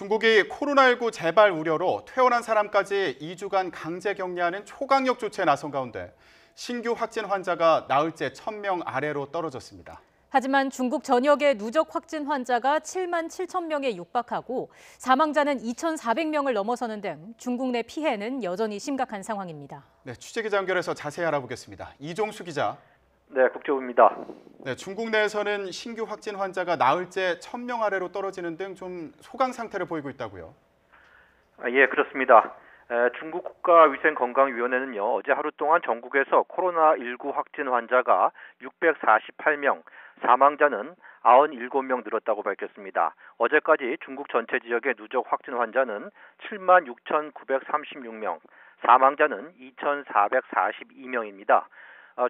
중국이 코로나19 재발 우려로 퇴원한 사람까지 2주간 강제 격리하는 초강력 조치에 나선 가운데 신규 확진 환자가 나흘째 1,000명 아래로 떨어졌습니다. 하지만 중국 전역의 누적 확진 환자가 7만 7천 명에 육박하고 사망자는 2,400명을 넘어서는 등 중국 내 피해는 여전히 심각한 상황입니다. 네, 취재기자 연결해서 자세히 알아보겠습니다. 이종수 기자. 네, 국제부입니다. 네, 중국 내에서는 신규 확진 환자가 나흘째 1,000명 아래로 떨어지는 등 좀 소강 상태를 보이고 있다고요. 예, 그렇습니다. 중국 국가위생건강위원회는요, 어제 하루 동안 전국에서 코로나19 확진 환자가 648명, 사망자는 97명 늘었다고 밝혔습니다. 어제까지 중국 전체 지역의 누적 확진 환자는 7만 6,936명, 사망자는 2,442명입니다.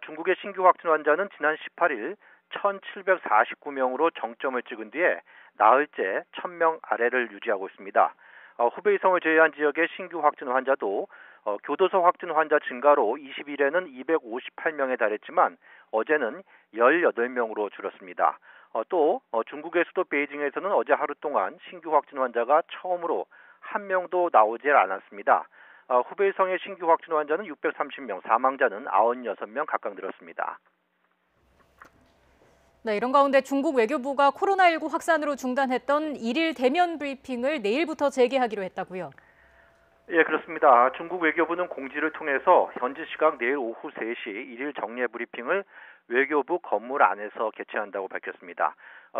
중국의 신규 확진 환자는 지난 18일 1,749명으로 정점을 찍은 뒤에 나흘째 1,000명 아래를 유지하고 있습니다. 후베이성을 제외한 지역의 신규 확진 환자도 교도소 확진 환자 증가로 20일에는 258명에 달했지만 어제는 18명으로 줄었습니다. 또 중국의 수도 베이징에서는 어제 하루 동안 신규 확진 환자가 처음으로 한 명도 나오지 않았습니다. 후베이성의 신규 확진 환자는 630명, 사망자는 96명 각각 늘었습니다. 네, 이런 가운데 중국 외교부가 코로나19 확산으로 중단했던 1일 대면 브리핑을 내일부터 재개하기로 했다고요. 예, 그렇습니다. 중국 외교부는 공지를 통해서 현지 시각 내일 오후 3시 1일 정례 브리핑을 외교부 건물 안에서 개최한다고 밝혔습니다.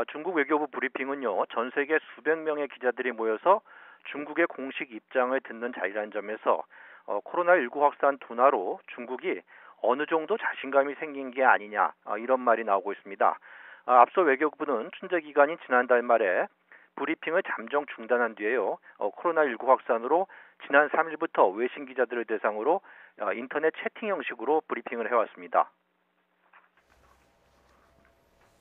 중국 외교부 브리핑은요, 전 세계 수백 명의 기자들이 모여서 중국의 공식 입장을 듣는 자리라는 점에서 코로나19 확산 둔화로 중국이 어느 정도 자신감이 생긴 게 아니냐, 이런 말이 나오고 있습니다. 앞서 외교부는 춘제 기간인 지난달 말에 브리핑을 잠정 중단한 뒤에요, 코로나19 확산으로 지난 3일부터 외신 기자들을 대상으로 인터넷 채팅 형식으로 브리핑을 해왔습니다.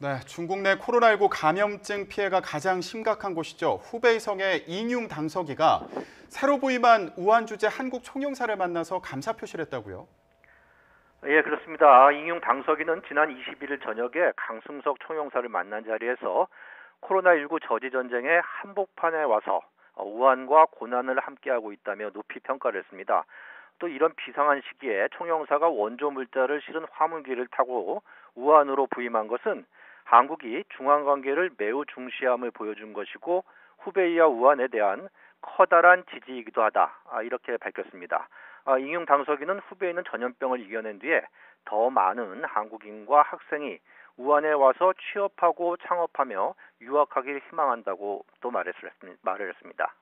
네, 중국 내 코로나19 감염증 피해가 가장 심각한 곳이죠. 후베이성의 잉융 당서기가 새로 부임한 우한 주재 한국 총영사를 만나서 감사 표시를 했다고요? 예, 그렇습니다. 잉융 당서기는 지난 21일 저녁에 강승석 총영사를 만난 자리에서 코로나19 저지전쟁의 한복판에 와서 우한과 고난을 함께하고 있다며 높이 평가를 했습니다. 또 이런 비상한 시기에 총영사가 원조 물자를 실은 화물기를 타고 우한으로 부임한 것은 한국이 중한관계를 매우 중시함을 보여준 것이고 후베이와 우한에 대한 커다란 지지이기도 하다, 이렇게 밝혔습니다. 잉융 당서기는 후베이는 전염병을 이겨낸 뒤에 더 많은 한국인과 학생이 우한에 와서 취업하고 창업하며 유학하길 희망한다고 또 말을 했습니다.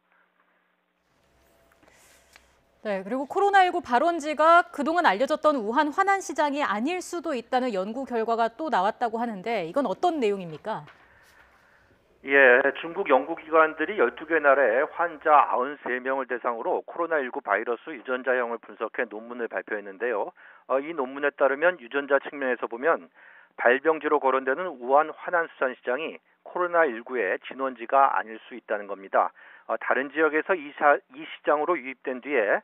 네, 그리고 코로나19 발원지가 그동안 알려졌던 우한 화난시장이 아닐 수도 있다는 연구 결과가 또 나왔다고 하는데 이건 어떤 내용입니까? 예, 중국 연구기관들이 12개 나라의 환자 93명을 대상으로 코로나19 바이러스 유전자형을 분석해 논문을 발표했는데요. 이 논문에 따르면 유전자 측면에서 보면 발병지로 거론되는 우한 화난수산시장이 코로나19의 진원지가 아닐 수 있다는 겁니다. 다른 지역에서 이 시장으로 유입된 뒤에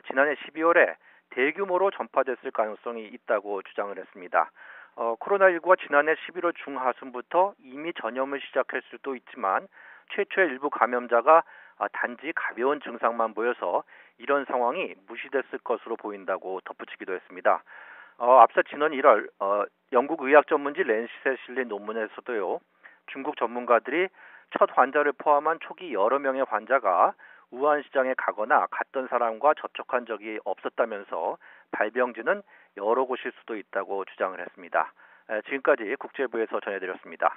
지난해 12월에 대규모로 전파됐을 가능성이 있다고 주장을 했습니다. 코로나19가 지난해 11월 중하순부터 이미 전염을 시작할 수도 있지만 최초의 일부 감염자가 단지 가벼운 증상만 보여서 이런 상황이 무시됐을 것으로 보인다고 덧붙이기도 했습니다. 앞서 지난 1월 영국 의학 전문지 랜시스에 실린 논문에서도요, 중국 전문가들이 첫 환자를 포함한 초기 여러 명의 환자가 우한 시장에 가거나 갔던 사람과 접촉한 적이 없었다면서 발병지는 여러 곳일 수도 있다고 주장을 했습니다. 지금까지 국제부에서 전해드렸습니다.